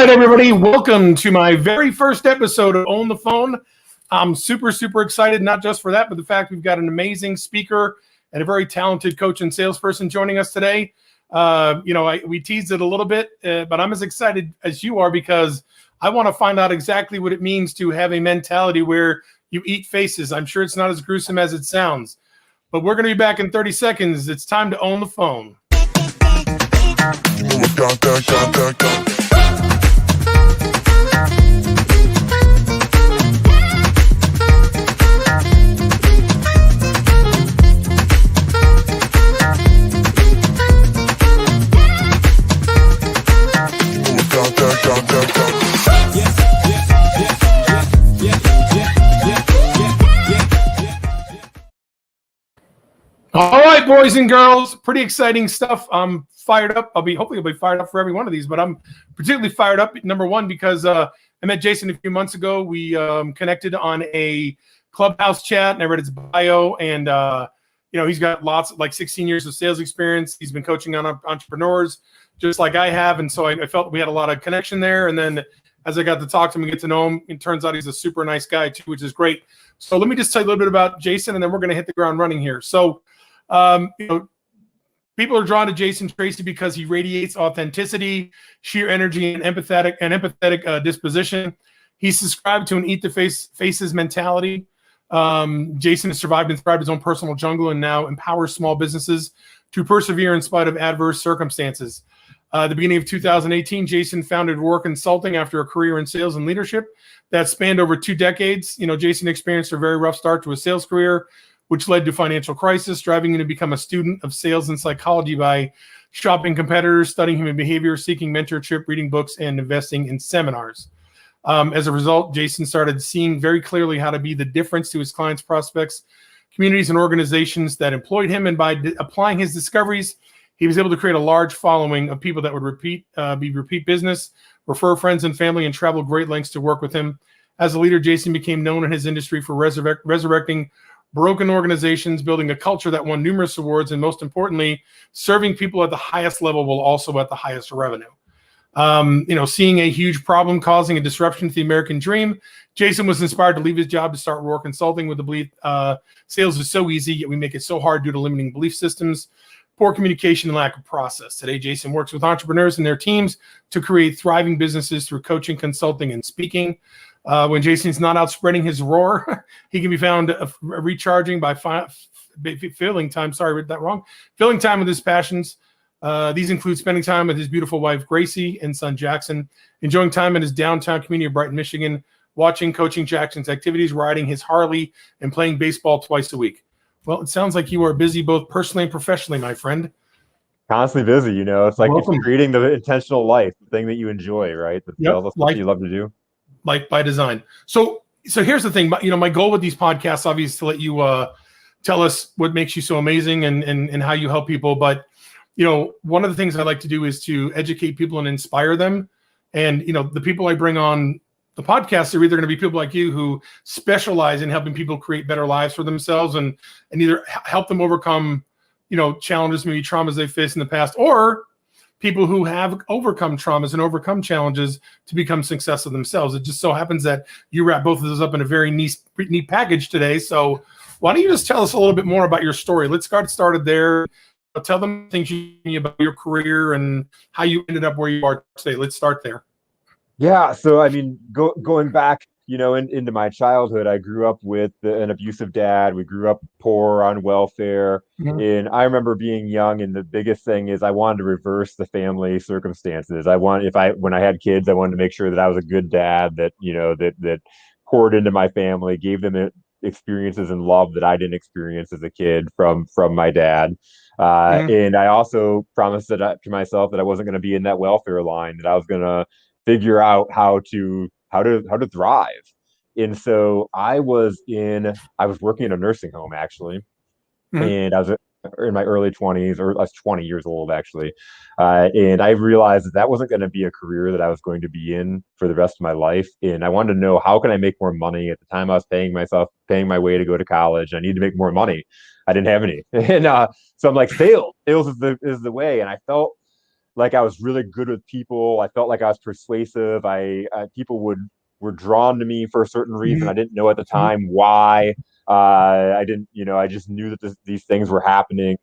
right, everybody. Welcome to my very first episode of Own the Phone. I'm super excited, not just for that, but the fact we've got an amazing speaker and a very talented coach and salesperson joining us today. We teased it a little bit, but I'm as excited as you are because I want to find out exactly what it means to have a mentality where you eat faces. I'm sure it's not as gruesome as it sounds, but we're going to be back in 30 seconds. It's time to own the phone. All right, boys and girls, pretty exciting stuff. I'm fired up. Hopefully I'll be fired up for every one of these, but I'm particularly fired up, number one, because I met Jason a few months ago. We connected on a Clubhouse chat, and I read his bio, and he's got like 16 years of sales experience. He's been coaching on entrepreneurs just like I have, and so I felt we had a lot of connection there. And then as I got to talk to him and get to know him, it turns out he's a super nice guy too, which is great. So let me just tell you a little bit about Jason, and then we're going to hit the ground running here. So people are drawn to Jason Tracey because he radiates authenticity, sheer energy, and empathetic disposition. He's subscribed to an eat the faces mentality. Jason has survived and thrived his own personal jungle and now empowers small businesses to persevere in spite of adverse circumstances. At the beginning of 2018, Jason founded Roar Consulting after a career in sales and leadership that spanned over 2 decades. Jason experienced a very rough start to his sales career, which led to financial crisis, driving him to become a student of sales and psychology by shopping competitors, studying human behavior, seeking mentorship, reading books, and investing in seminars. As a result, Jason started seeing very clearly how to be the difference to his clients, prospects, communities, and organizations that employed him. And by applying his discoveries, he was able to create a large following of people that would be repeat business, refer friends and family, and travel great lengths to work with him. As a leader, Jason became known in his industry for resurrecting broken organizations, building a culture that won numerous awards, and most importantly, serving people at the highest level while also at the highest revenue. Seeing a huge problem causing a disruption to the American dream, Jason was inspired to leave his job to start Roar Consulting with the belief sales is so easy, yet we make it so hard due to limiting belief systems, poor communication, and lack of process. Today, Jason works with entrepreneurs and their teams to create thriving businesses through coaching, consulting, and speaking. When Jason's not out spreading his roar, he can be found recharging by filling time. Sorry, I read that wrong. Filling time with his passions. These include spending time with his beautiful wife, Gracie, and son, Jackson, enjoying time in his downtown community of Brighton, Michigan, watching, coaching Jackson's activities, riding his Harley, and playing baseball twice a week. Well, it sounds like you are busy both personally and professionally, my friend. Constantly busy, it's like Welcome. It's creating the intentional life, the thing that you enjoy, right? That's what you love to do. Like by design. So here's the thing, my goal with these podcasts, obviously, is to let you tell us what makes you so amazing and how you help people. But, one of the things I like to do is to educate people and inspire them. And, the people I bring on the podcast are either going to be people like you who specialize in helping people create better lives for themselves and either help them overcome, challenges, maybe traumas they faced in the past, or people who have overcome traumas and overcome challenges to become successful themselves. It just so happens that you wrap both of those up in a very neat package today. So why don't you just tell us a little bit more about your story? Let's get started there. Tell them things you know about your career and how you ended up where you are today. Let's start there. Yeah. So, going back, into my childhood, I grew up with an abusive dad. We grew up poor on welfare. Mm-hmm. And I remember being young, and the biggest thing is I wanted to reverse the family circumstances. When I had kids, I wanted to make sure that I was a good dad, that, that poured into my family, gave them experiences and love that I didn't experience as a kid from my dad. Mm-hmm. And I also promised to myself that I wasn't going to be in that welfare line, that I was going to figure out how to thrive. And so I was working in a nursing home, actually. Mm-hmm. And I was in my early 20s, or I was 20 years old, actually. And I realized that wasn't going to be a career that I was going to be in for the rest of my life. And I wanted to know, how can I make more money? At the time, I was paying my way to go to college. I needed to make more money. I didn't have any. And so I'm like, sales is the way. And I felt like I was really good with people. I felt like I was persuasive. People were drawn to me for a certain reason. Mhm. I didn't know at the Mhm. time why. I didn't, I just knew that these things were happening.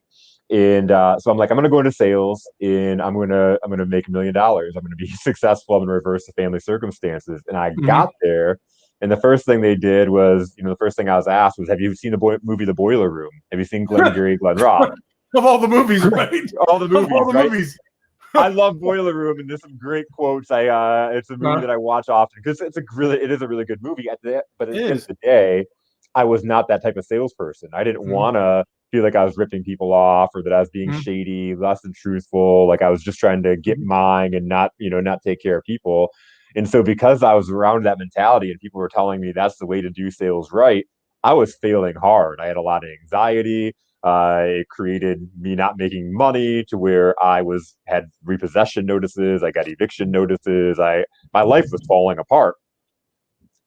And so I'm like, I'm gonna go into sales, and I'm gonna make $1 million. I'm gonna be successful. I'm gonna reverse the family circumstances. And I Mhm. got there, and the first thing they did was, the first thing I was asked was, "Have you seen the movie The Boiler Room? Have you seen Glengarry Glen Ross?" Of all the movies, right? All the Of all movies, the right? movies. I love Boiler Room, and there's some great quotes. It's a movie Huh? that I watch often because it is a really good movie. But at It the end of is. the day, I was not that type of salesperson. I didn't Mhm. want to feel like I was ripping people off or that I was being Mhm. shady, less than truthful. Like I was just trying to get Mhm. mine and not take care of people. And so because I was around that mentality and people were telling me that's the way to do sales right, I was failing hard. I had a lot of anxiety. It created me not making money to where I had repossession notices. I got eviction notices. My life was falling apart.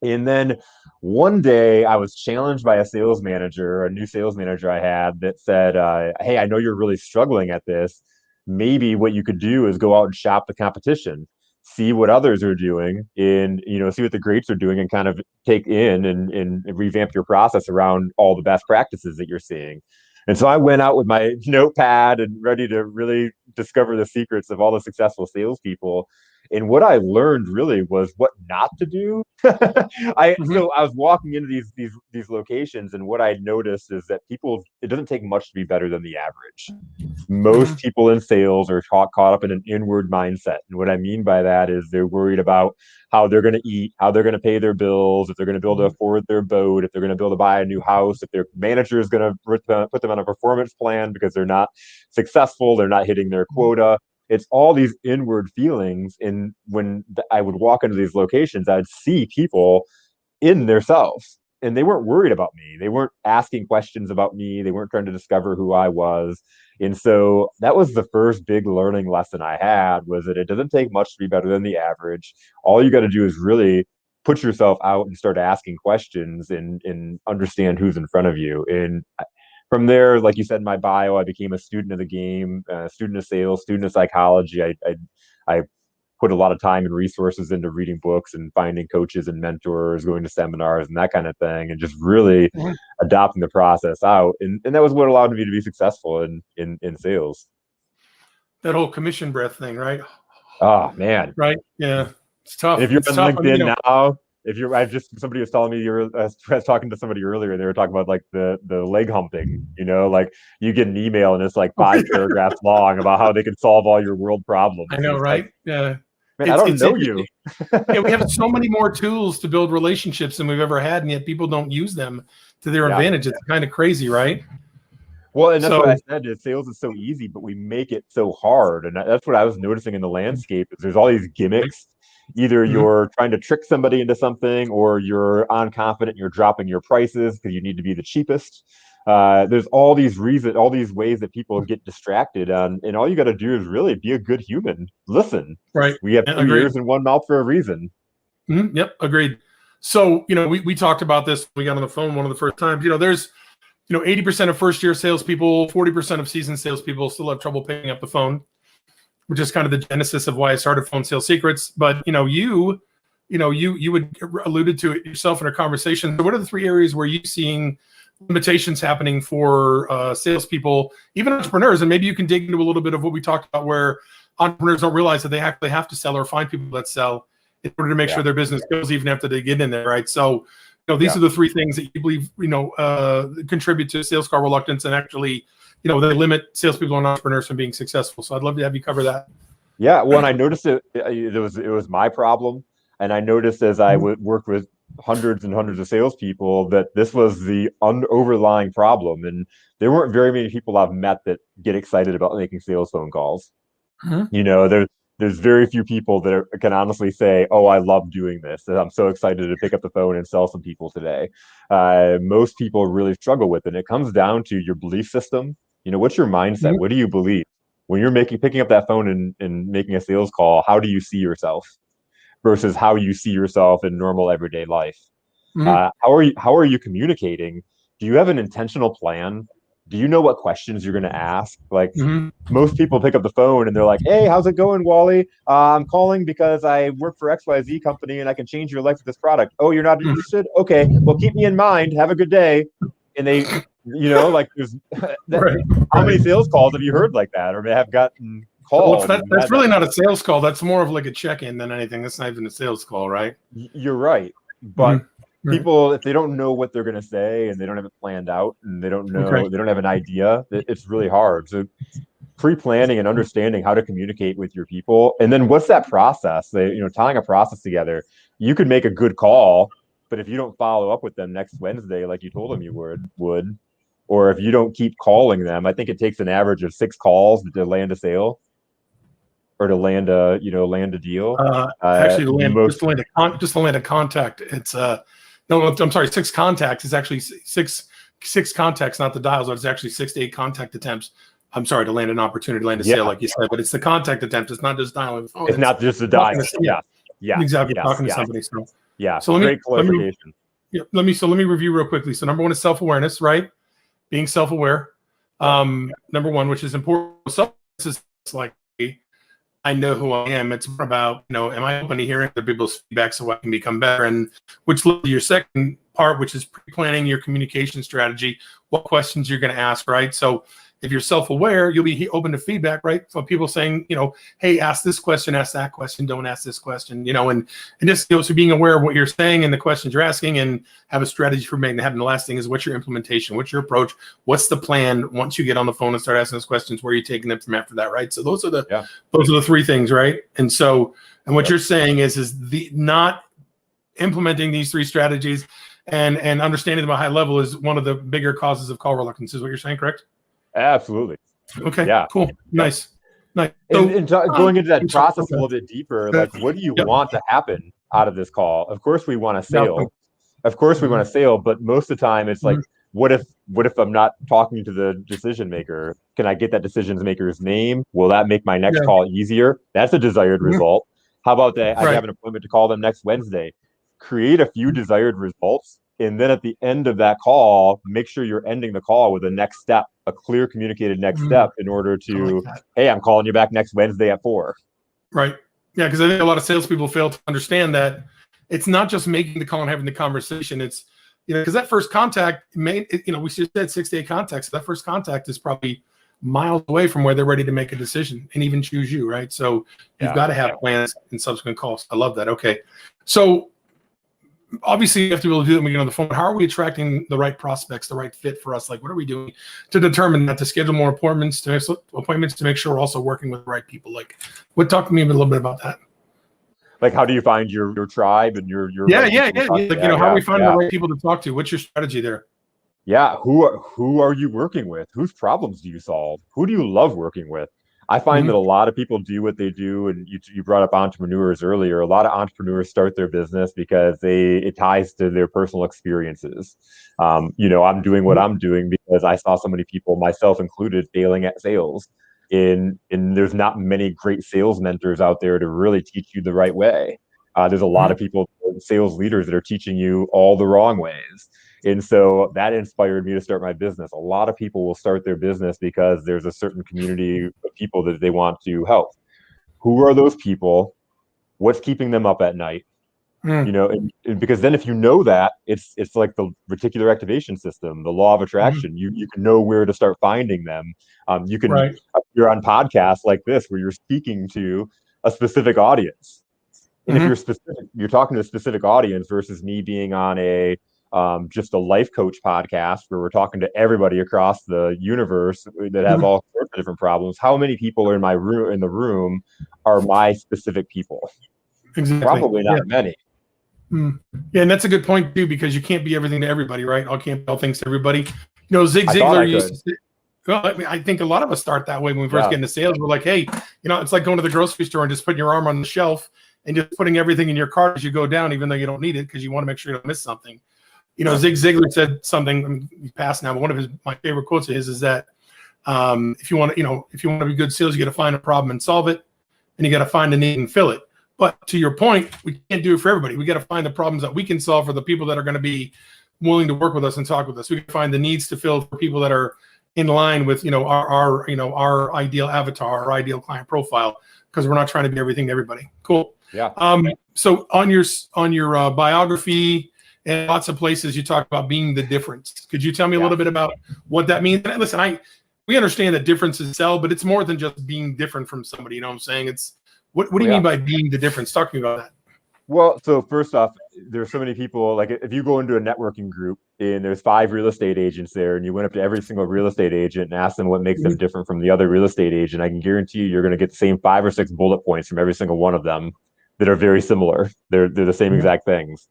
And then one day I was challenged by a new sales manager I had that said, "Hey, I know you're really struggling at this. Maybe what you could do is go out and shop the competition, see what others are doing, and see what the greats are doing, and kind of take in and revamp your process around all the best practices that you're seeing." And so I went out with my notepad and ready to really discover the secrets of all the successful salespeople. And what I learned really was what not to do. Mhm. So I was walking into these locations, and what I noticed is that people, it doesn't take much to be better than the average. Most Mhm. people in sales are caught up in an inward mindset. And what I mean by that is they're worried about how they're going to eat, how they're going to pay their bills, if they're going to be able to Mhm. afford their boat, if they're going to be able to buy a new house, if their manager is going to put them on a performance plan because they're not successful, they're not hitting their quota. It's all these inward feelings. And when I would walk into these locations, I'd see people in themselves, and they weren't worried about me. They weren't asking questions about me. They weren't trying to discover who I was. And so that was the first big learning lesson I had, was that it doesn't take much to be better than the average. All you got to do is really put yourself out and start asking questions and understand who's in front of you. And from there, like you said in my bio, I became a student of the game, student of sales, student of psychology. I put a lot of time and resources into reading books and finding coaches and mentors, going to seminars and that kind of thing, and just really Mhm. adopting the process out. And that was what allowed me to be successful in sales. That whole commission breath thing, right? Oh man. Right? Yeah. It's And tough. if you're It's on tough. I mean, LinkedIn now, if you're, somebody was telling me I was talking to somebody earlier, and they were talking about like the leg humping, like you get an email and it's like oh, 5 paragraphs long about how they can solve all your world I problems. And know, it's like, right? Yeah. man, I don't It's know interesting. you. Yeah, we have so many more tools to build relationships than we've ever had, and yet people don't use them to their Yeah. advantage. It's kind of crazy, right? Well, and that's what I So, said is sales is so easy, but we make it so hard. And that's what I was noticing in the landscape is there's all these right. gimmicks. Either Mhm. you're trying to trick somebody into something, or you're unconfident, you're dropping your prices because you need to be the cheapest. There's all these ways that people get distracted on, and all you got to do is really be a good human. Listen, Right. we have Yeah, two agreed. ears and one mouth for a reason. Yep, agreed. So, we talked about this. We got on the phone one of the first times. There's 80% of first year salespeople, 40% of seasoned salespeople still have trouble picking up the phone, which is kind of the genesis of why I started Phone Sales Secrets. But you would alluded to it yourself in our conversation. So what are the three areas where you're seeing limitations happening for salespeople, even entrepreneurs? And maybe you can dig into a little bit of what we talked about, where entrepreneurs don't realize that they actually have to sell or find people that sell in order to make Yeah, sure their business goes even after they get in there, right? So, these yeah. are the three things that you believe contribute to sales call reluctance, and actually, they limit salespeople and entrepreneurs from being successful. So I'd love to have you cover that. Yeah, when I noticed it was my problem, and I noticed as I Mhm. would work with hundreds and hundreds of salespeople that this was the overlying problem, and there weren't very many people I've met that get excited about making sales phone calls. Mhm. There's very few people that can honestly say, "Oh, I love doing this. And I'm so excited to pick up the phone and sell some people today." Most people really struggle with it. And it comes down to your belief system. What's your mindset? Mhm. What do you believe? When you're picking up that phone and making a sales call, how do you see yourself versus how you see yourself in normal everyday life? Mhm. How are you communicating? Do you have an intentional plan? do you know what questions you're going to ask? Like Mhm. most people pick up the phone and they're like, hey, how's it going, Wally? I'm calling because I work for XYZ company and I can change your life with this product. Oh, you're not Mhm. interested? Okay, well, keep me in mind. Have a good day. And they, like there's that, Right. how Right. many sales calls have you heard like that or have gotten Well, it's called not, and that's had that? really not a sales call. That's more of like a check-in than anything. That's not even a sales call, right? You're right. But Mhm. Right. people, if they don't know what they're going to say and they don't have it planned out and Okay. they don't have an idea, it's really hard. So pre-planning and understanding how to communicate with your people, and then what's that process? Tying a process together. You could make a good call, but if you don't follow up with them next Wednesday, like you told them you would, or if you don't keep calling them, I think it takes an average of 6 calls to land a sale or to land a deal. Actually, Most just to land a contact. It's no, I'm sorry, 6 contacts. It's actually six contacts, not the dials. It's actually 6 to 8 contact attempts. I'm sorry, to land an opportunity, land a sale, Yeah, like you said, but it's the contact attempt. It's not just dialing the phone. it's It's not just a talking dial. to, yeah, Yeah, yes, exactly, yes, talking to yes, somebody. So, yeah. so Great let me clarification. yeah, let me review real quickly. So number one is self-awareness, right? Being self-aware. Yep. Number one, which is important. Self-awareness is like, I know who I am. It's more about, am I open to hearing other people's feedback so I can become better? And which leads to your second part, which is pre-planning your communication strategy, what questions you're going to ask, right? So if you're self-aware, you'll be open to feedback, right? So people saying, hey, ask this question, ask that question, don't ask this question, and just, so being aware of what you're saying and the questions you're asking and have a strategy for making that happen. The last thing is, what's your implementation? What's your approach? What's the plan once you get on the phone and start asking those questions? Where are you taking them from after that, right? So those are the 3 things, right? And so, and what you're saying is the not implementing these 3 strategies and understanding them at a high level is one of the bigger causes of call reluctance, is what you're saying, correct? Absolutely. Okay, Yeah. cool. Yep. Nice. Nice. And, So, and going into that I'm sorry. process a Okay. little bit deeper, like what do you Yep. want to happen out of this call? Of course, we want a Yep. sale. Of course, we want a sale, but most of the time, it's like, Mhm. what if I'm not talking to the decision maker? Can I get that decision maker's name? Will that make my next Yeah. call easier? That's a desired Mhm. result. How about that? I Right. have an appointment to call them next Wednesday. Create a few desired results, and then at the end of that call, make sure you're ending the call with a next step, a clear communicated next step, in order I like to, that. hey, I'm calling you back next Wednesday at 4. Right. Yeah, because I think a lot of salespeople fail to understand that it's not just making the call and having the conversation. It's, because that first contact we just said 6 to 8 contacts. That first contact is probably miles away from where they're ready to make a decision and even choose you, right? So you've Yeah. got to have plans and subsequent calls. I love that. Okay. So obviously you have to be able to do that when we get on the phone. How are we attracting the right prospects, the right fit for us? Like, what are we doing to determine that, to schedule more appointments, to make sure we're also working with the right people? Like, talk to me a little bit about that. Like, how do you find your tribe and your Yeah, right yeah, people yeah. to talk to? Like, Yeah, how are yeah, we finding the yeah. right people to talk to? What's your strategy there? Yeah, who are you working with? Whose problems do you solve? Who do you love working with? I find that Mhm. a lot of people do what they do, and you brought up entrepreneurs earlier. A lot of entrepreneurs start their business because it ties to their personal experiences. I'm doing what I'm doing because I saw so many people, myself included, failing at sales. And there's not many great sales mentors out there to really teach you the right way. There's a lot Mhm. of people, sales leaders, that are teaching you all the wrong ways. And so that inspired me to start my business. A lot of people will start their business because there's a certain community of people that they want to help. Who are those people? What's keeping them up at night? Mhm. And because then if you know that, it's like the reticular activation system, the law of Mhm. attraction. You can know where to start finding them. You can Right. You're on podcasts like this where you're speaking to a specific audience. And if Mhm. you're talking to a specific audience versus me being on a just a life coach podcast where we're talking to everybody across the universe that have Mhm. all sorts of different problems. How many people in the room are my specific people? Exactly. Probably Yeah. not many. Mhm. Yeah, and that's a good point too, because you can't be everything to everybody, right? I can't be all things to everybody. Zig I thought I Ziglar used to could. say, well, I mean, I think a lot of us start that way when we first Yeah. get into sales. We're like, hey, it's like going to the grocery store and just putting your arm on the shelf and just putting everything in your cart as you go down, even though you don't need it because you want to make sure you don't miss something. Zig Ziglar said something. I mean, he passed now, but one of my favorite quotes of his is that if you want to be good sales, you got to find a problem and solve it, and you got to find a need and fill it. But to your point, we can't do it for everybody. We got to find the problems that we can solve for the people that are going to be willing to work with us and talk with us. We can find the needs to fill for people that are in line with, our ideal avatar, our ideal client profile, because we're not trying to be everything to everybody. Cool. Yeah. So on your biography and lots of places, you talk about being the difference. Could you tell me a little bit about what that means? And listen, we understand that differences sell, but it's more than just being different from somebody. You know what I'm saying? It's what do you mean by being the difference? Talk to me about that. Well, so first off, there's so many people, like if you go into a networking group and there's 5 real estate agents there and you went up to every single real estate agent and asked them what makes them different from the other real estate agent, I can guarantee you're going to get the same 5 or 6 bullet points from every single one of them that are very similar. They're the same exact things.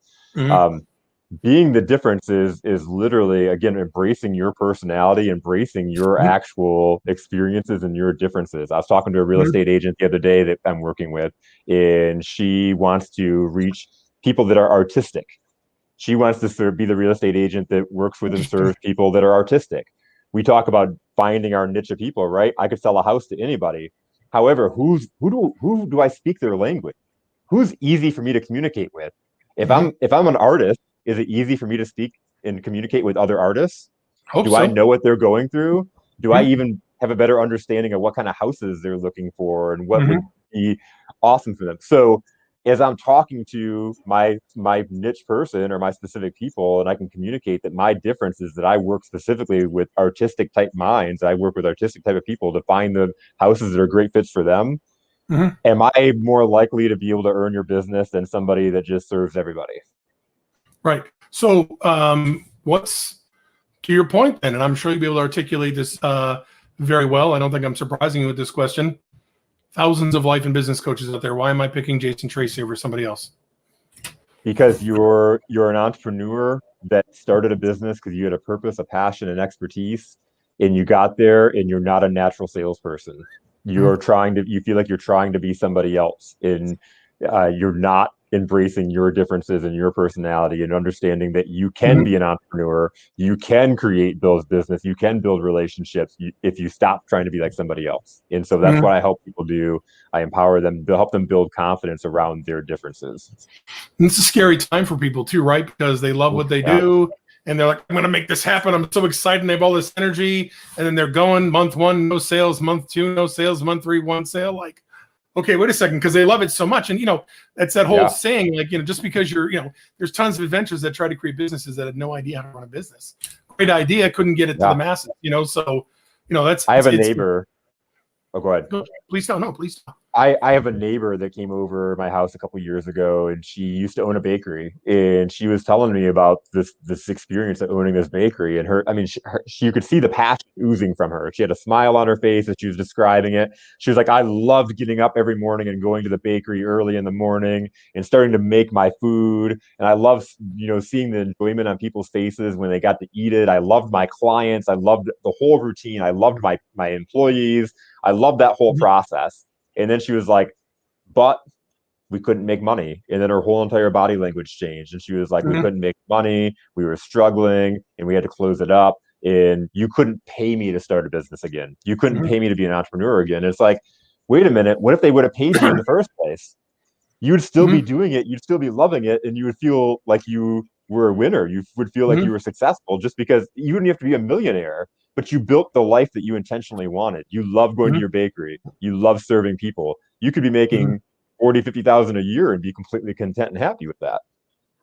Being the difference is literally, again, embracing your personality, embracing your actual experiences and your differences. I was talking to a real estate agent the other day that I'm working with, and she wants to reach people that are artistic. She wants to be the real estate agent that works with and serves people that are artistic. We talk about finding our niche of people, right? I could sell a house to anybody. However, who do I speak their language? Who's easy for me to communicate with? If I'm an artist, is it easy for me to speak and communicate with other artists? Do I know what they're going through? Do I even have a better understanding of what kind of houses they're looking for and what would be awesome for them? So as I'm talking to my niche person or my specific people, and I can communicate that my difference is that I work specifically with artistic type minds. I work with artistic type of people to find the houses that are great fits for them. Am I more likely to be able to earn your business than somebody that just serves everybody? Right. So what's to your point then, and I'm sure you'll be able to articulate this very well. I don't think I'm surprising you with this question. Thousands of life and business coaches out there. Why am I picking Jason Tracey over somebody else? Because you're an entrepreneur that started a business because you had a purpose, a passion, and expertise, and you got there and you're not a natural salesperson. You feel like you're trying to be somebody else, and you're not embracing your differences and your personality and understanding that you can be an entrepreneur, you can build business, you can build relationships if you stop trying to be like somebody else. And so that's what I help people do. I empower them to help them build confidence around their differences. And it's a scary time for people too, right? Because they love what they do. And they're like, I'm going to make this happen. I'm so excited. And they have all this energy. And then they're going month 1, no sales, month 2, no sales, month 3, 1 sale. Like, okay, wait a second, because they love it so much. And, that's that whole saying, like, just because there's tons of adventures that try to create businesses that had no idea how to run a business. Great idea, couldn't get it to the masses, so, that's. I have a neighbor. Oh, go ahead. Please don't. No, please don't. I have a neighbor that came over my house a couple of years ago, and she used to own a bakery, and she was telling me about this experience of owning this bakery. And you could see the passion oozing from her. She had a smile on her face as she was describing it. She was like, I loved getting up every morning and going to the bakery early in the morning and starting to make my food. And I loved, seeing the enjoyment on people's faces when they got to eat it. I loved my clients. I loved the whole routine. I loved my employees. I loved that whole process. And then she was like, but we couldn't make money. And then her whole entire body language changed. And she was like, we couldn't make money. We were struggling and we had to close it up. And you couldn't pay me to start a business again. You couldn't pay me to be an entrepreneur again. And it's like, wait a minute. What if they would have paid you in the first place? You'd still be doing it. You'd still be loving it. And you would feel like you were a winner. You would feel like you were successful just because you wouldn't have to be a millionaire. But you built the life that you intentionally wanted. You love going to your bakery. You love serving people. You could be making 40, 50,000 a year and be completely content and happy with that.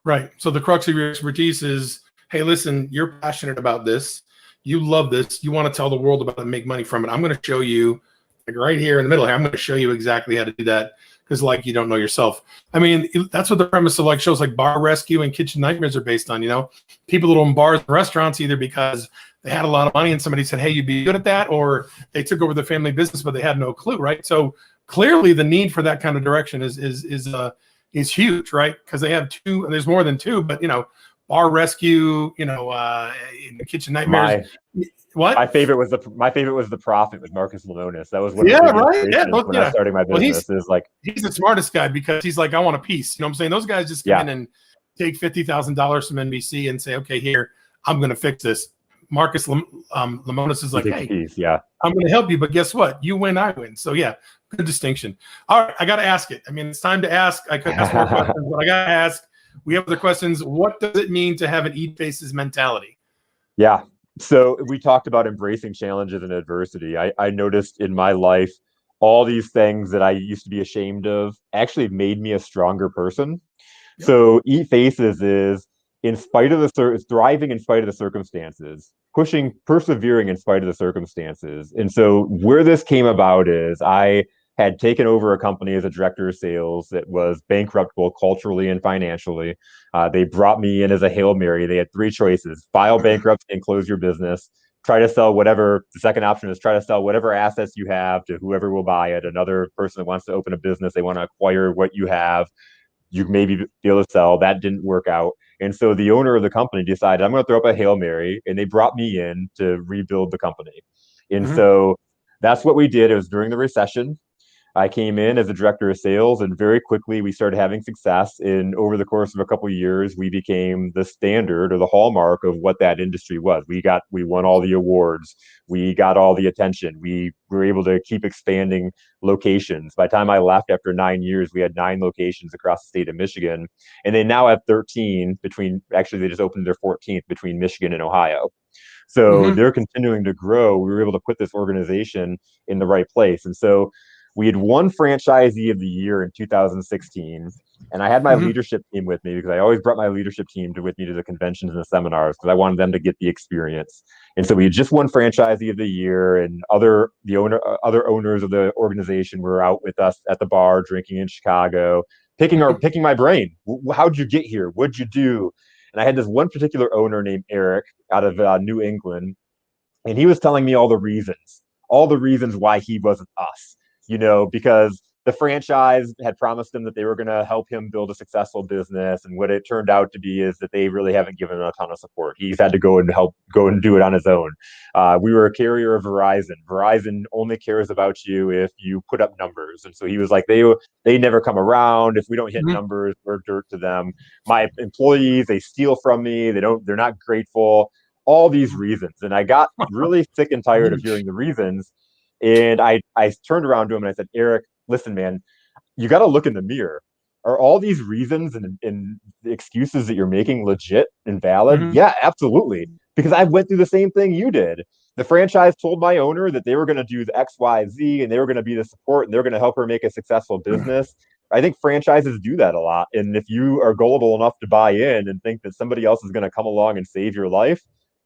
Right. So the crux of your expertise is, hey, listen, you're passionate about this. You love this. You want to tell the world about it and make money from it. I'm going to show you, like right here in the middle here, I'm going to show you exactly how to do that because like you don't know yourself. I mean, that's what the premise of like shows like Bar Rescue and Kitchen Nightmares are based on, people that own bars and restaurants either because they had a lot of money and somebody said, hey, you'd be good at that, or they took over the family business, but they had no clue, right? So clearly the need for that kind of direction is huge, right? Because they have 2, and there's more than 2, but Bar Rescue, Kitchen Nightmares. What? My favorite was the Prophet with Marcus Lemonis. That was one of the right. When I started my business. He's the smartest guy because he's like, I want a piece. You know what I'm saying? Those guys just come in and take $50,000 from NBC and say, okay, here, I'm going to fix this. Marcus Lemonis is like, hey, I'm going to help you, but guess what? You win, I win. So yeah, good distinction. All right, I got to ask it. I mean, it's time to ask. I could ask more questions, but I got to ask. We have other questions. What does it mean to have an eat faces mentality? Yeah. So we talked about embracing challenges and adversity. I noticed in my life all these things that I used to be ashamed of actually made me a stronger person. Yep. So eat faces is in spite of thriving in spite of the circumstances, pushing, persevering in spite of the circumstances. And so where this came about is I had taken over a company as a director of sales that was bankrupt both culturally and financially. They brought me in as a Hail Mary. They had three choices: file bankruptcy and close your business, try to sell whatever. The second option is try to sell whatever assets you have to whoever will buy it. Another person that wants to open a business, they want to acquire what you have, you maybe be able to sell. That didn't work out. And so the owner of the company decided, I'm going to throw up a Hail Mary. And they brought me in to rebuild the company. And Mm-hmm. so that's what we did. It was during the recession. I came in as a director of sales, and very quickly we started having success. And over the course of a couple of years, we became the standard or the hallmark of what that industry was. We won all the awards, we got all the attention, we were able to keep expanding locations. By the time I left after 9 years, we had 9 locations across the state of Michigan, and they now have 13 between. Actually, they just opened their 14th between Michigan and Ohio. So Mm-hmm. they're continuing to grow. We were able to put this organization in the right place. And so we had won franchisee of the year in 2016. And I had my Mm-hmm. leadership team with me because I always brought my leadership team with me to the conventions and the seminars because I wanted them to get the experience. And so we had just won franchisee of the year, and other owners of the organization were out with us at the bar drinking in Chicago, picking my brain. How'd you get here? What'd you do? And I had this one particular owner named Eric out of New England, and he was telling me all the reasons why he wasn't us, because the franchise had promised him that they were going to help him build a successful business. And what it turned out to be is that they really haven't given him a ton of support. He's had to go and do it on his own. We were a carrier of Verizon. Verizon only cares about you if you put up numbers. And so he was like, they never come around. If we don't hit Mm-hmm. numbers, we're dirt to them. My employees, they steal from me. They're not grateful. All these reasons. And I got really sick and tired of Huge. hearing the reasons. And I turned around to him and I said, Eric, listen, man, you got to look in the mirror. Are all these reasons and the excuses that you're making legit and valid? Mm-hmm. Yeah, absolutely. Because I went through the same thing you did. The franchise told my owner that they were going to do the X, Y, Z, and they were going to be the support, and they're going to help her make a successful business. I think franchises do that a lot. And if you are gullible enough to buy in and think that somebody else is going to come along and save your life,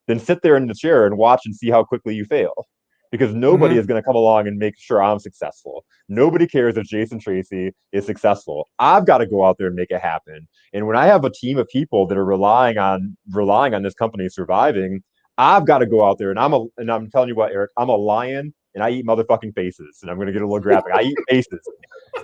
then sit there in the chair and watch and see how quickly you fail. Because nobody Mm-hmm. is going to come along and make sure I'm successful. Nobody cares if Jason Tracey is successful. I've got to go out there and make it happen. And when I have a team of people that are relying on this company surviving, I've got to go out there, and I'm telling you what, Eric, I'm a lion and I eat motherfucking faces. And I'm going to get a little graphic. I eat faces.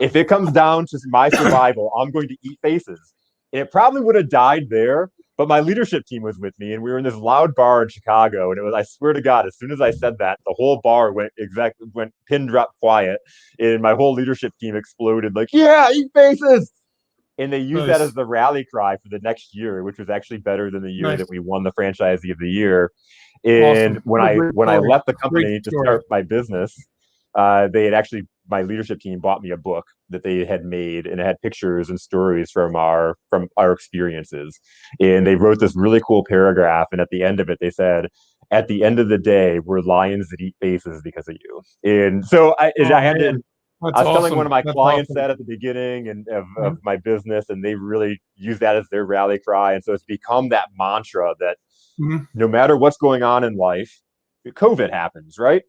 If it comes down to my survival, I'm going to eat faces. And it probably would have died there, but my leadership team was with me, and we were in this loud bar in Chicago. And it was, I swear to God, as soon as I said that, the whole bar went pin drop quiet, and my whole leadership team exploded like, "Yeah, eat faces!" And they used that as Nice. the rally cry for the next year, which was actually better than the year that Nice. we won the franchisee of the year. And Awesome. What a great when I story. left the Great company to story. start my business, they had actually my leadership team bought me a book that they had made, and it had pictures and stories from our experiences. And they wrote this really cool paragraph, and at the end of it, they said, "At the end of the day, we're lions that eat faces because of you." And so Oh I had to. man, that's I was telling one awesome. of my That's clients awesome. that at the beginning of Mhm. my business, and they really use that as their rally cry. And so it's become that mantra that Mhm. no matter what's going on in life, COVID happens, right?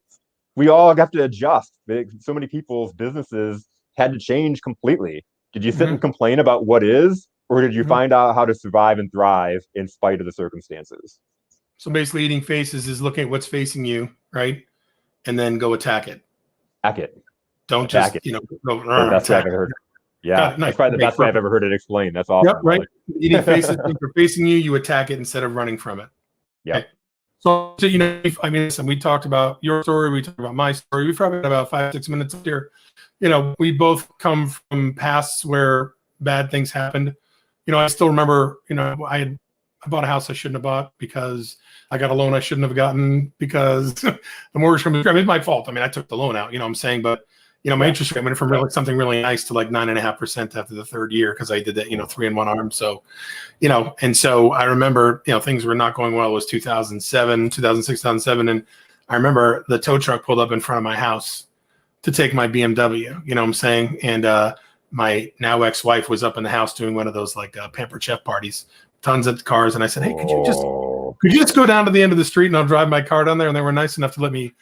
We all have to adjust. So many people's businesses had to change completely. Did you sit and Mhm. complain about what is, or did you Mhm. find out how to survive and thrive in spite of the circumstances? So basically, eating faces is looking at what's facing you, right, and then go attack it. Attack it, Don't attack just it. go The best way I've attack ever it. heard. Yeah, Got it. Nice. that's probably the Okay. best way I've Perfect. ever heard it explained. That's Yep. awesome. I Right. like Eating faces, it. things are facing you. You attack it instead of running from it. Yep. Okay. So I mean, listen, we talked about your story. We talked about my story. We've probably got about 5, 6 minutes here. We both come from pasts where bad things happened. I still remember, I bought a house I shouldn't have bought because I got a loan I shouldn't have gotten because the mortgage company, I mean, it's my fault. I mean, I took the loan out, what I'm saying, but my interest rate went from something really nice to like 9.5% after the third year because I did that, 3-in-1 arm. So, and so I remember, things were not going well. It was 2006, 2007. And I remember the tow truck pulled up in front of my house to take my BMW, you know what I'm saying? And my now ex-wife was up in the house doing one of those like Pampered Chef parties, tons of cars. And I said, hey, could you just go down to the end of the street and I'll drive my car down there? And they were nice enough to let me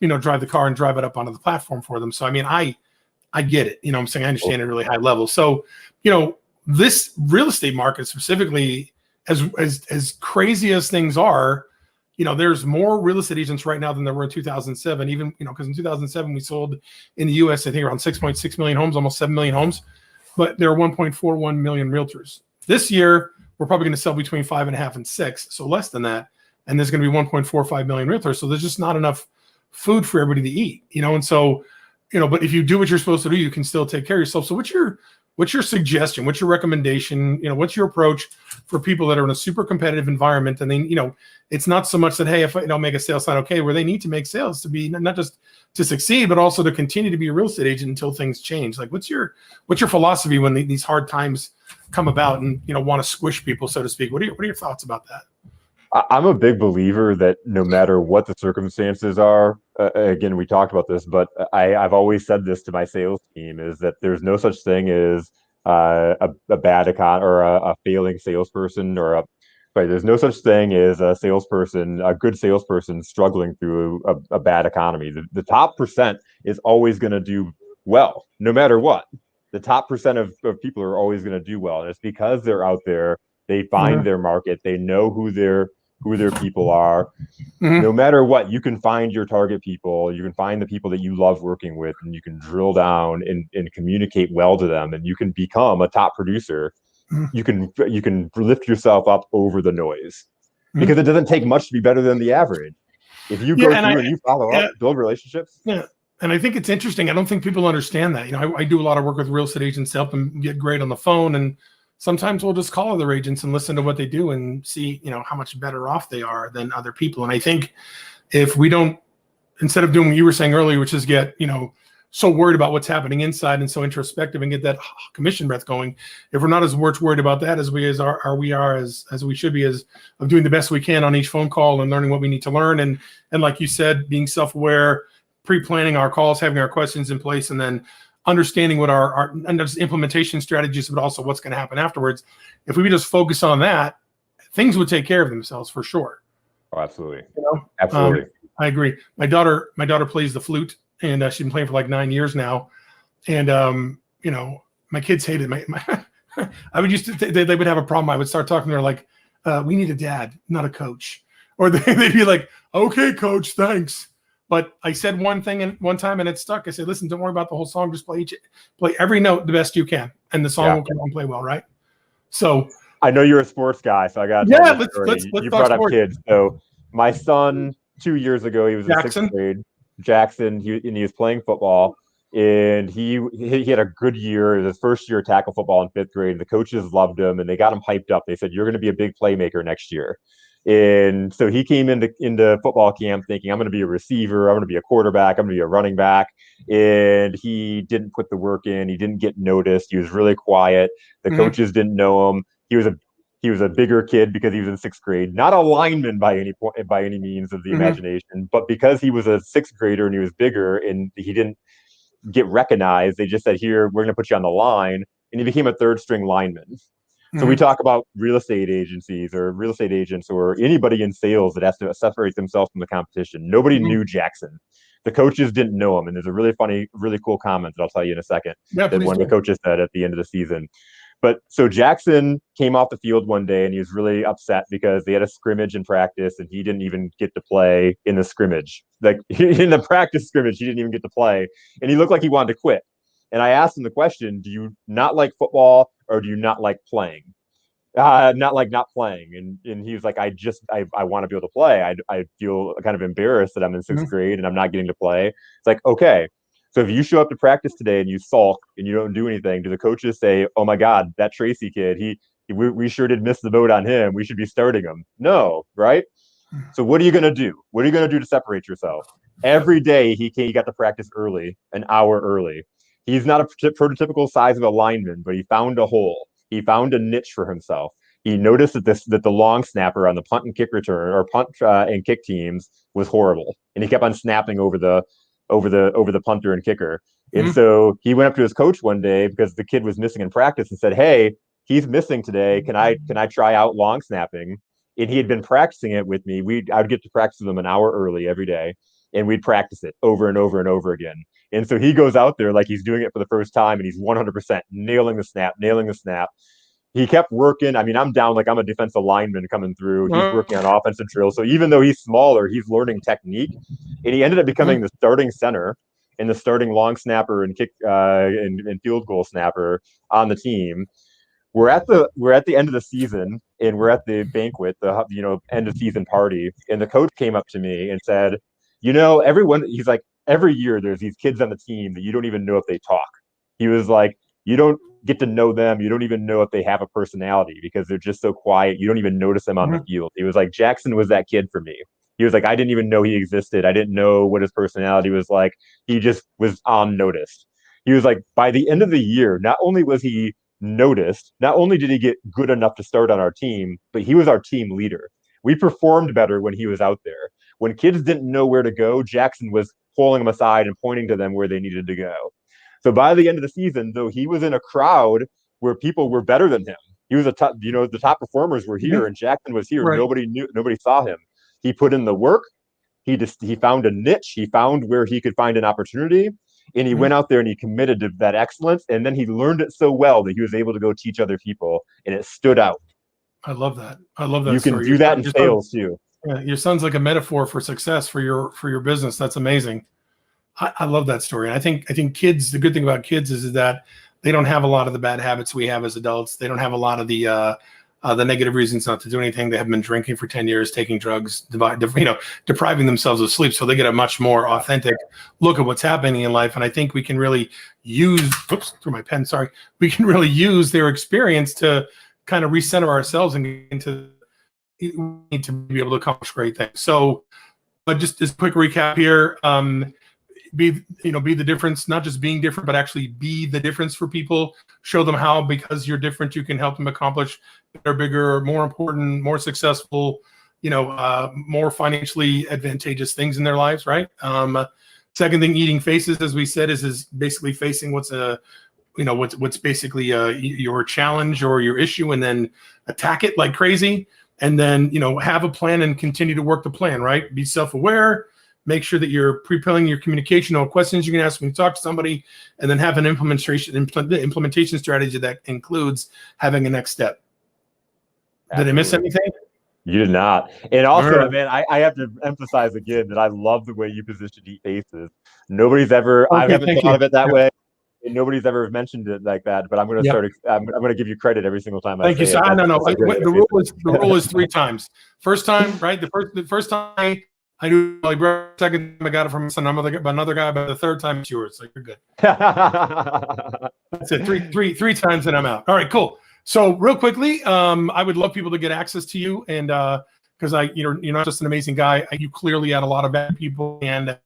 drive the car and drive it up onto the platform for them. So, I mean, I get it. You know what I'm saying? I understand at a really high level. So, this real estate market specifically, as crazy as things are, there's more real estate agents right now than there were in 2007, even, because in 2007 we sold in the US, I think around 6.6 million homes, almost 7 million homes, but there are 1.41 million realtors. This year, we're probably going to sell between 5.5 and 6. So less than that. And there's going to be 1.45 million realtors. So there's just not enough food for everybody to eat, and so, but if you do what you're supposed to do, you can still take care of yourself. So what's your suggestion? What's your recommendation? What's your approach for people that are in a super competitive environment? And then, it's not so much that, hey, if I don't make a sale, it's not okay, where they need to make sales to be not just to succeed, but also to continue to be a real estate agent until things change. Like what's your philosophy when these hard times come about and, want to squish people, so to speak? What are your thoughts about that? I'm a big believer that no matter what the circumstances are, again, we talked about this, but I've always said this to my sales team, is that there's no such thing as a bad or a failing salesperson, there's no such thing as a good salesperson struggling through a bad economy. The top percent is always going to do well, no matter what. The top percent of people are always going to do well. And it's because they're out there, they find their market, they know who their people are. No matter what, you can find your target people, you can find the people that you love working with, and you can drill down and communicate well to them, and you can become a top producer. You can lift yourself up over the noise, because it doesn't take much to be better than the average. If you go through and you follow up, build relationships. Yeah. And I think it's interesting. I don't think people understand that. I do a lot of work with real estate agents to help them get great on the phone, and sometimes we'll just call other agents and listen to what they do and see, how much better off they are than other people. And I think if we don't, instead of doing what you were saying earlier, which is get, so worried about what's happening inside and so introspective and get that commission breath going, if we're not as much worried about that as we should be, as of doing the best we can on each phone call and learning what we need to learn. And like you said, being self-aware, pre-planning our calls, having our questions in place, and then understanding what our implementation strategies, but also what's going to happen afterwards. If we just focus on that, things would take care of themselves for sure. Oh, absolutely. Absolutely. I agree. My daughter plays the flute, and she's been playing for like 9 years now. And, my kids hated my I would they would have a problem. I would start talking to her like, we need a dad, not a coach. Or they'd be like, okay, coach, thanks. But I said one thing one time and it stuck. I said, listen, don't worry about the whole song. Just play every note the best you can, and the song will come and play well, right? So I know you're a sports guy, so I got let's you brought up kids. So my son, 2 years ago, he was in sixth grade. Jackson, he was playing football, and he had a good year. It was his first year tackle football in fifth grade. The coaches loved him, and they got him hyped up. They said, you're going to be a big playmaker next year. And so he came into football camp thinking, I'm going to be a receiver, I'm going to be a quarterback, I'm going to be a running back. And he didn't put the work in. He didn't get noticed. He was really quiet. The coaches didn't know him. He was a bigger kid because he was in sixth grade, not a lineman by any means of the imagination, but because he was a sixth grader and he was bigger and he didn't get recognized, they just said, here, we're going to put you on the line. And he became a third string lineman. So we talk about real estate agencies or real estate agents or anybody in sales that has to separate themselves from the competition. Nobody knew Jackson. The coaches didn't know him. And there's a really funny, really cool comment that I'll tell you in a second that one of the coaches said at the end of the season. But so Jackson came off the field one day and he was really upset because they had a scrimmage in practice and he didn't even get to play in the scrimmage. Like in the practice scrimmage, he didn't even get to play. And he looked like he wanted to quit. And I asked him the question, do you not like football or do you not like playing? Not playing. And he was like, I want to be able to play. I feel kind of embarrassed that I'm in sixth grade and I'm not getting to play. It's like, okay. So if you show up to practice today and you sulk and you don't do anything, do the coaches say, oh my God, that Tracey kid, we sure did miss the boat on him. We should be starting him. No, right? So what are you going to do? What are you going to do to separate yourself? Every day he got to practice early, an hour early. He's not a prototypical size of a lineman, but he found a hole. He found a niche for himself. He noticed that the long snapper on the punt and kick return or punt and kick teams was horrible, and he kept on snapping over the punter and kicker. And so he went up to his coach one day because the kid was missing in practice and said, "Hey, he's missing today. Can I try out long snapping?" And he had been practicing it with me. I'd get to practice with him an hour early every day, and we'd practice it over and over and over again. And so he goes out there like he's doing it for the first time, and he's 100% nailing the snap. He kept working. I mean, I'm down like I'm a defensive lineman coming through. He's working on offensive drills. So even though he's smaller, he's learning technique, and he ended up becoming the starting center and the starting long snapper and kick and field goal snapper on the team. We're at the end of the season, and we're at the banquet, the end of season party, and the coach came up to me and said, he's like, every year there's these kids on the team that you don't even know if they talk. He was like, you don't get to know them, you don't even know if they have a personality because they're just so quiet. You don't even notice them on the field. He was like, Jackson was that kid for me. He was like, I didn't even know he existed. I didn't know what his personality was like. He just was unnoticed. He was like, by the end of the year, not only was he noticed, not only did he get good enough to start on our team, but he was our team leader. We performed better when he was out there. When kids didn't know where to go, Jackson was pulling them aside and pointing to them where they needed to go. So by the end of the season, though, he was in a crowd where people were better than him. He was the top performers were here, and Jackson was here. Right. Nobody saw him. He put in the work. He found a niche. He found where he could find an opportunity, and he went out there and he committed to that excellence. And then he learned it so well that he was able to go teach other people, and it stood out. I love that. I love that. You can do that in sales too. Yeah, your son's like a metaphor for success for your business. That's amazing. I love that story. And I think kids, the good thing about kids is that they don't have a lot of the bad habits we have as adults. They don't have a lot of the negative reasons not to do anything. They have been drinking for 10 years, taking drugs, depriving themselves of sleep. So they get a much more authentic look at what's happening in life. And I think we can really use, we can really use their experience to kind of recenter ourselves and get into, we need to be able to accomplish great things. So, but just as a quick recap here, be the difference, not just being different, but actually be the difference for people. Show them how, because you're different, you can help them accomplish better, bigger, more important, more successful, more financially advantageous things in their lives, right? Second thing, eating faces, as we said, is basically facing what's basically your challenge or your issue, and then attack it like crazy, and then have a plan and continue to work the plan, right? Be self-aware. Make sure that you're pre-filling your communication, all questions you can ask when you talk to somebody, and then have an implementation strategy that includes having a next step. Absolutely. Did I miss anything? You did not. And also, man, I have to emphasize again that I love the way you positioned Eat Faces. Nobody's ever, I haven't thought of it that way. And nobody's ever mentioned it like that, but I'm going to start. I'm going to give you credit every single time. Thank you. So no. The rule is 3 times. First time, right? The first time I do like second time I got it from another guy, but the third time it's yours. So you're good. That's it. Three times and I'm out. All right, cool. So real quickly, I would love people to get access to you, and because you're not just an amazing guy. You clearly add a lot of bad people, and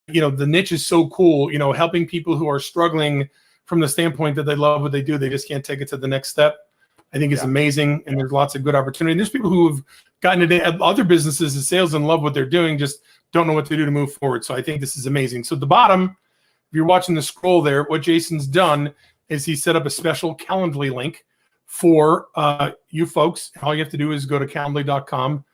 the niche is so cool. Helping people who are struggling from the standpoint that they love what they do, they just can't take it to the next step. I think it's amazing, and there's lots of good opportunity. And there's people who have gotten into other businesses and sales and love what they're doing, just don't know what to do to move forward. So I think this is amazing. So at the bottom, if you're watching the scroll there, what Jason's done is he set up a special Calendly link for you folks. All you have to do is go to calendly.com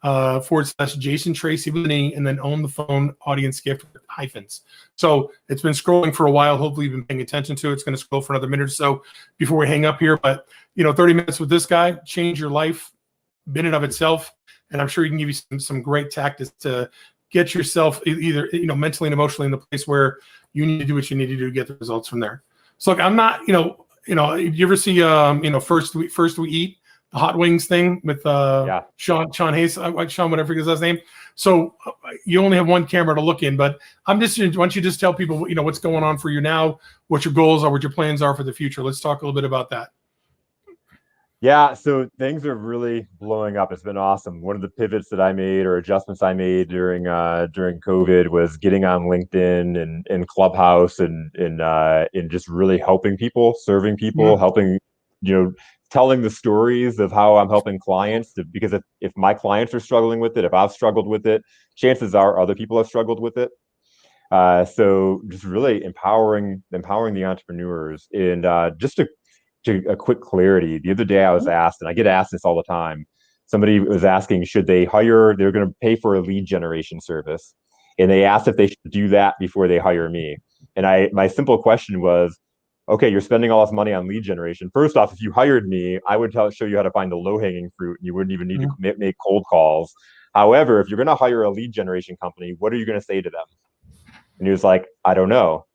/Jason Tracey with an E, and then own the phone audience gift with hyphens. So it's been scrolling for a while. Hopefully you've been paying attention to it. It's going to scroll for another minute or so before we hang up here. But 30 minutes with this guy, change your life in and of itself. And I'm sure he can give you some great tactics to get yourself either mentally and emotionally in the place where you need to do what you need to do to get the results from there. So look, I'm not, you ever see First We Eat, the hot wings thing with Sean Hayes, Sean, whatever his last name. So you only have one camera to look in, but why don't you just tell people, what's going on for you now, what your goals are, what your plans are for the future. Let's talk a little bit about that. Yeah, so things are really blowing up. It's been awesome. One of the pivots that I made or adjustments I made during COVID was getting on LinkedIn and Clubhouse and just really helping people, serving people, Mhm. helping, you know, telling the stories of how I'm helping clients because if my clients are struggling with it, if I've struggled with it, chances are other people have struggled with it. So just really empowering the entrepreneurs and just to a quick clarity. The other day I was asked, and I get asked this all the time. Somebody was asking, should they hire? They're going to pay for a lead generation service, and they asked if they should do that before they hire me. And my simple question was, okay, you're spending all this money on lead generation. First off, if you hired me, I would show you how to find the low hanging fruit, and you wouldn't even need to make cold calls. However, if you're going to hire a lead generation company, what are you going to say to them? And he was like, I don't know.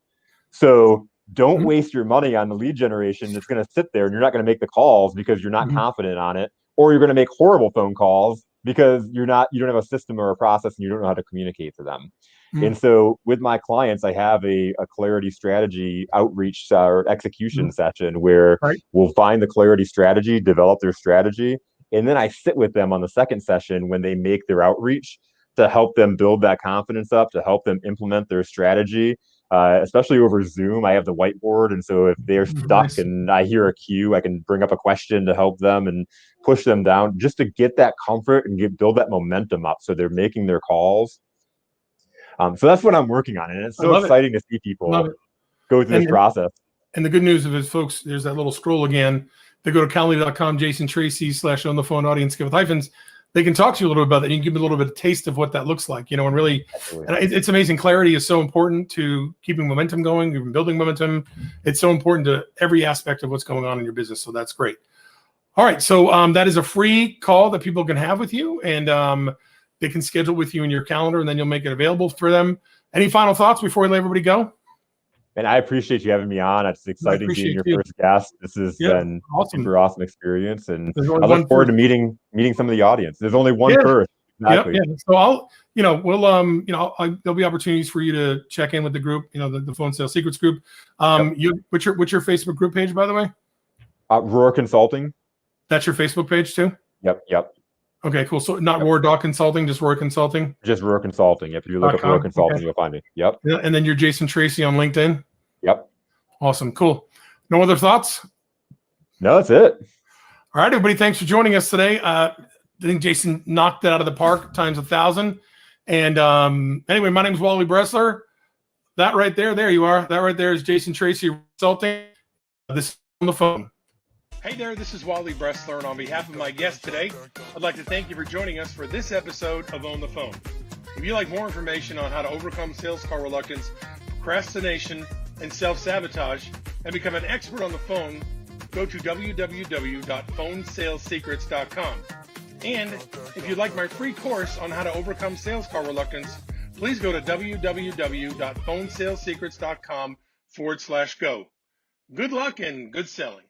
So don't Mhm. waste your money on the lead generation that's going to sit there and you're not going to make the calls because you're not Mhm. confident on it, or you're going to make horrible phone calls because you don't have a system or a process and you don't know how to communicate to them. And Mhm. so with my clients, I have a clarity strategy outreach or execution Mhm. session where Right. we'll find the clarity strategy, develop their strategy, and then I sit with them on the second session when they make their outreach to help them build that confidence up, to help them implement their strategy, especially over Zoom. I have the whiteboard, and so if they're stuck Nice. and I hear a cue, I can bring up a question to help them and push them down, just to get that comfort and build that momentum up, so they're making their calls. So that's what I'm working on, and it's I so love it. exciting to see I love people it. go through this And process. And the good news of it is, folks, there's that little scroll again. They go to calendly.com, Jason Tracey / on the phone audience give with hyphens. They can talk to you a little bit about that. You can give them a little bit of taste of what that looks like, and really, Absolutely. and it's amazing. Clarity is so important to keeping momentum going, even building momentum. It's so important to every aspect of what's going on in your business. So that's great. All right. So that is a free call that people can have with you, and they can schedule with you in your calendar, and then you'll make it available for them. Any final thoughts before we let everybody go? And I appreciate you having me on. It's I exciting being appreciate your you. first guest. This has Yeah. been a Awesome. super awesome experience, and There's only I look one forward first. to meeting some of the audience. There's only one Yeah. first. Yep. Exactly. Yeah. So we'll, there'll be opportunities for you to check in with the group, the phone sales secrets group. Yep. What's your Facebook group page, by the way? Roar Consulting. That's your Facebook page too? Yep. Yep. Okay, cool. So not Yep. Roar Dot Consulting, just Roar Consulting.com. Just Roar Consulting. If you look up Roar Okay. Consulting, you'll find me. Yep. Yeah, and then you're Jason Tracey on LinkedIn. Yep. Awesome. Cool. No other thoughts? No, that's it. All right, everybody. Thanks for joining us today. I think Jason knocked it out of the park times 1,000. And anyway, my name is Wally Bressler. That right there you are. That right there is Jason Tracey Consulting. This is on the phone. Hey there, this is Wally Bressler, and on behalf of my guest today, I'd like to thank you for joining us for this episode of On the Phone. If you'd like more information on how to overcome sales call reluctance, procrastination, and self-sabotage, and become an expert on the phone, go to www.phonesalessecrets.com. And if you'd like my free course on how to overcome sales call reluctance, please go to www.phonesalessecrets.com/go. Good luck and good selling.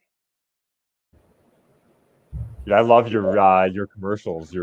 I love your commercials.